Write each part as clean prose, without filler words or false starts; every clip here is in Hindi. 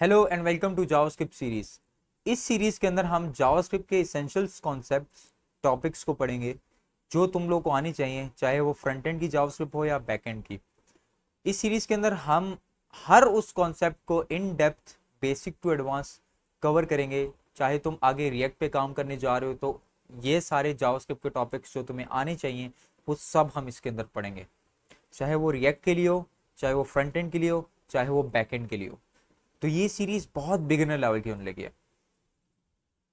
Hello and welcome to JavaScript series. इस सीरीज के अंदर हम जावास्क्रिप्ट के इसेंशियल्स कॉन्सेप्ट्स टॉपिक्स को पढ़ेंगे जो तुम लोग को आनी चाहिए, चाहे वो फ्रंट एंड की जावास्क्रिप्ट हो या बैक एंड की। इस सीरीज के अंदर हम हर उस कॉन्सेप्ट को in depth basic to advance cover करेंगे। चाहे तुम आगे रिएक्ट पे काम करने जा रहे हो तो ये सारे जावास्क्रिप्ट के टॉपिक्स जो तुम्हें आने चाहिए वो सब हम इसके अंदर पढ़ेंगे, चाहे वो रिएक्ट के लिए हो, चाहे वो फ्रंट एंड के लिए हो, चाहे वो बैक एंड के लिए हो। तो ये सीरीज बहुत बिगिनर लेवल की होने लगी है।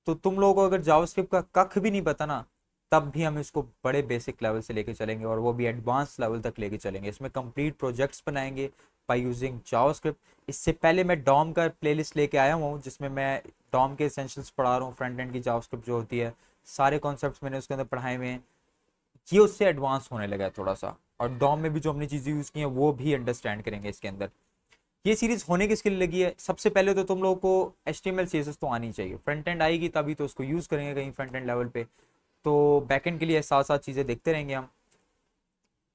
तो तुम लोगों को अगर जावास्क्रिप्ट का कख भी नहीं पता ना, तब भी हम इसको बड़े बेसिक लेवल से लेके चलेंगे और वो भी एडवांस लेवल तक लेके चलेंगे। इसमें कंप्लीट प्रोजेक्ट्स बनाएंगे बाय यूजिंग जावास्क्रिप्ट। इससे पहले मैं डॉम का प्लेलिस्ट लेके आया हूँ जिसमें मैं डॉम के एसेंशियल्स पढ़ा रहा हूँ। फ्रंट एंड की जावास्क्रिप्ट जो होती है, सारे कॉन्सेप्ट्स मैंने उसके अंदर पढ़ाए हुए हैं। ये उससे एडवांस होने लगा है थोड़ा सा, और डॉम में भी जो हमने चीजें यूज की हैं वो भी अंडरस्टैंड करेंगे इसके अंदर। ये सीरीज होने किसके लिए लगी है? सबसे पहले तो तुम लोगों को HTML CSS तो आनी चाहिए। फ्रंट एंड आएगी तभी तो उसको यूज करेंगे कहीं फ्रंट एंड लेवल पे। तो बैक एंड के लिए साथ साथ चीजें देखते रहेंगे हम।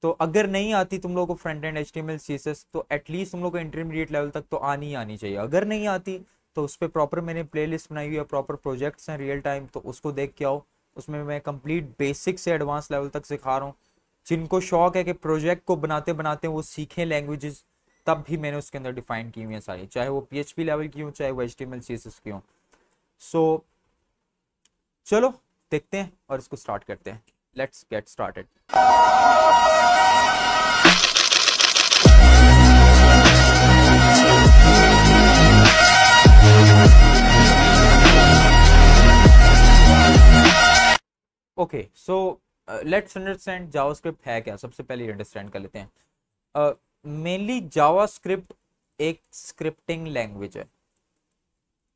तो अगर नहीं आती तुम लोगों को फ्रंट एंड HTML CSS तो एटलीस्ट तुम लोग को इंटरमीडिएट लेवल तक तो आनी ही आनी चाहिए। अगर नहीं आती तो उस पर प्रॉपर मैंने प्लेलिस्ट बनाई हुई है, प्रॉपर प्रोजेक्ट्स हैं रियल टाइम, तो उसको देख के आओ। उसमें मैं कंप्लीट बेसिक से एडवांस लेवल तक सिखा रहा हूँ। जिनको शौक है कि प्रोजेक्ट को बनाते बनाते वो सीखें लैंग्वेजेस, तब भी मैंने उसके अंदर डिफाइन की हुई है सारी, चाहे वो PHP लेवल की हो, चाहे वो HTML CSS की हो। सो चलो देखते हैं और इसको स्टार्ट करते हैं। Let's get started. Okay, so let's understand JavaScript है क्या। सबसे पहले अंडरस्टैंड कर लेते हैं। मेनली जावास्क्रिप्ट एक स्क्रिप्टिंग लैंग्वेज है।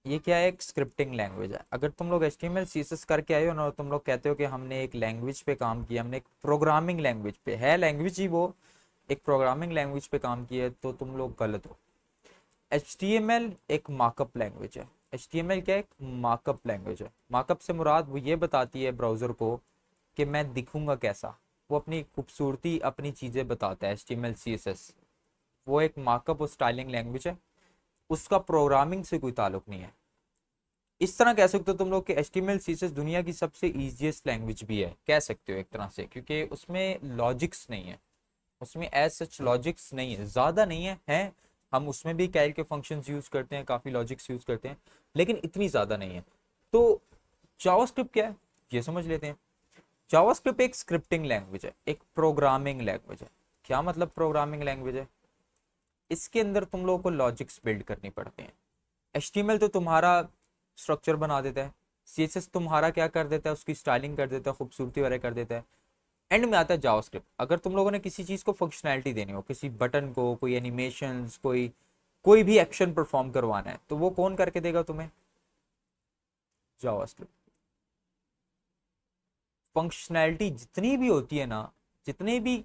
ये क्या है? एक स्क्रिप्टिंग लैंग्वेज है। अगर तुम लोग HTML CSS करके आए हो ना, तुम लोग कहते हो कि हमने एक लैंग्वेज पे काम किया, हमने एक प्रोग्रामिंग लैंग्वेज पे, है लैंग्वेज ही वो, एक प्रोग्रामिंग लैंग्वेज पे काम किया है, तो तुम लोग गलत हो। HTML एक मार्कअप लैंग्वेज है। HTML क्या है? एक मार्कअप लैंग्वेज है। मार्कअप से मुराद वो ये बताती है ब्राउजर को कि मैं दिखूंगा कैसा, वो अपनी खूबसूरती, अपनी चीजें बताता है। HTML CSS वो एक मार्कअप और स्टाइलिंग लैंग्वेज है, उसका प्रोग्रामिंग से कोई ताल्लुक नहीं है। इस तरह कह सकते हो तुम लोग कि HTML CSS दुनिया की सबसे इजीएस्ट लैंग्वेज भी है, कह सकते हो एक तरह से, क्योंकि उसमें लॉजिक्स नहीं है। उसमें एज सच लॉजिक्स नहीं है, ज़्यादा नहीं है। हम उसमें भी कैल के फंक्शंस यूज़ करते हैं, काफ़ी लॉजिक्स यूज़ करते हैं, लेकिन इतनी ज़्यादा नहीं है। तो जावास्क्रिप्ट क्या है ये समझ लेते हैं। जावास्क्रिप्ट एक स्क्रिप्टिंग लैंग्वेज है, एक प्रोग्रामिंग लैंग्वेज है। क्या मतलब प्रोग्रामिंग लैंग्वेज है? इसके अंदर तुम लोगों को लॉजिक्स बिल्ड करनी पड़ते हैं। HTML तो तुम्हारा स्ट्रक्चर बना देता है, CSS तुम्हारा क्या कर देता है, उसकी स्टाइलिंग कर देता है, खूबसूरती वगैरह कर देता है। एंड में आता है जावास्क्रिप्ट। अगर तुम लोगों ने किसी चीज को फंक्शनैलिटी देनी हो, किसी बटन को, कोई एनिमेशंस, कोई कोई भी एक्शन परफॉर्म करवाना है, तो वो कौन करके देगा तुम्हें? जावास्क्रिप्ट। फंक्शनैलिटी जितनी भी होती है ना, जितने भी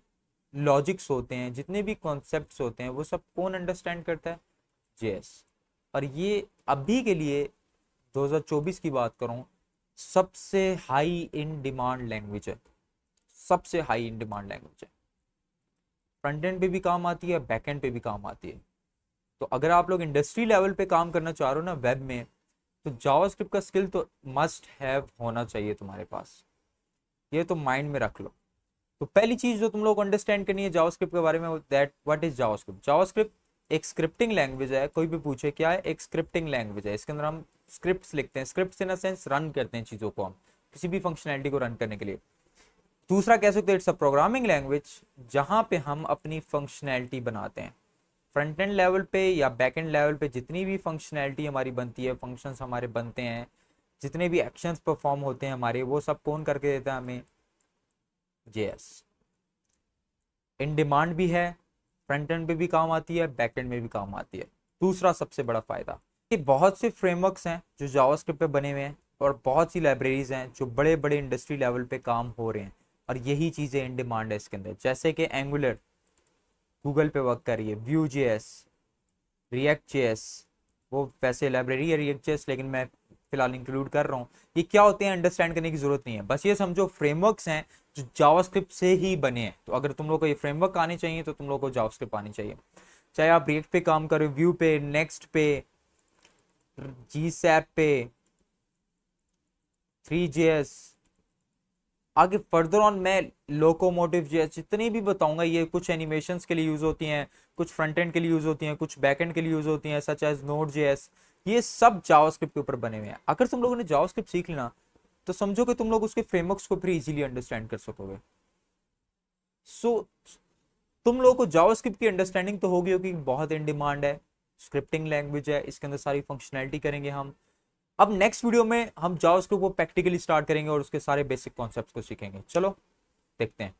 लॉजिक्स होते हैं, जितने भी कॉन्सेप्ट्स होते हैं, वो सब कौन अंडरस्टैंड करता है? JS। और ये अभी के लिए 2024 की बात करूं, सबसे हाई इन डिमांड लैंग्वेज है। सबसे हाई इन डिमांड लैंग्वेज है। फ्रंट एंड पे भी काम आती है, बैक एंड पे भी काम आती है। तो अगर आप लोग इंडस्ट्री लेवल पे काम करना चाह रहे हो ना वेब में, तो जावास्क्रिप्ट का स्किल तो मस्ट हैव होना चाहिए तुम्हारे पास। ये तो माइंड में रख लो। तो पहली चीज जो तुम लोग को अंडरस्टैंड करनी है जावास्क्रिप्ट के बारे में, that what is JavaScript. JavaScript एक स्क्रिप्टिंग लैंग्वेज है। कोई भी पूछे क्या है, एक स्क्रिप्टिंग लैंग्वेज है। इसके अंदर हम स्क्रिप्ट्स लिखते हैं, scripts in a sense run करते हैं चीजों को हम, किसी भी फंक्शनैलिटी को रन करने के लिए। दूसरा कह सकते हैं इट्स अ प्रोग्रामिंग लैंग्वेज, जहां पे हम अपनी फंक्शनैलिटी बनाते हैं। फ्रंट एंड लेवल पे या बैक एंड लेवल पे जितनी भी फंक्शनैलिटी हमारी बनती है, फंक्शंस हमारे बनते हैं, जितने भी एक्शंस परफॉर्म होते हैं हमारे, वो सब कौन करके देता है हमें? JS। इन डिमांड भी है, फ्रंट एंड पे भी काम आती है, बैक एंड में भी काम आती है। दूसरा सबसे बड़ा फायदा कि बहुत से फ्रेमवर्क्स हैं जो जावास्क्रिप्ट पे बने हुए हैं, और बहुत सी लाइब्रेरीज हैं जो बड़े बड़े इंडस्ट्री लेवल पे काम हो रहे हैं, और यही चीज़ें इन डिमांड है इसके अंदर। जैसे कि एंगुलर गूगल पे वर्क कर रही है, Vue.js, React.js, वो वैसे लाइब्रेरी है React.js, लेकिन मैं फिलहाल इंक्लूड कर रहा हूँ। ये क्या होते हैं अंडरस्टैंड करने की जरूरत नहीं है, बस ये समझो फ्रेमवर्क्स हैं जो जावास्क्रिप्ट से ही बने हैं। तो अगर तुम लोग को ये फ्रेमवर्क आने चाहिए तो तुम लोग को जावास्क्रिप्ट आनी चाहिए। चाहे आप रिएक्ट पे काम करो, व्यू पे, नेक्स्ट पे, GSAP पे, 3JS, आगे फर्दर ऑन मैं लोकोमोटिव JS जितनी भी बताऊंगा, ये कुछ एनिमेशंस के लिए यूज होती हैं, कुछ फ्रंट एंड के लिए यूज होती हैं, कुछ बैक एंड के लिए यूज होती हैं, सच एज Node.js। ये सब जावास्क्रिप्ट के ऊपर बने हुए हैं। अगर तुम लोगों ने जावास्क्रिप्ट सीख लेना तो समझो कि तुम लोग उसके फ्रेमवर्क्स को फिर इजीली अंडरस्टैंड कर सकोगे। सो तुम लोगों को जावास्क्रिप्ट की अंडरस्टैंडिंग तो होगी होगी, बहुत इन डिमांड है, स्क्रिप्टिंग लैंग्वेज है, इसके अंदर सारी फंक्शनैलिटी करेंगे हम। अब नेक्स्ट वीडियो में हम जावास्क्रिप्ट को प्रैक्टिकली स्टार्ट करेंगे और उसके सारे बेसिक कॉन्सेप्ट्स को सीखेंगे। चलो देखते हैं।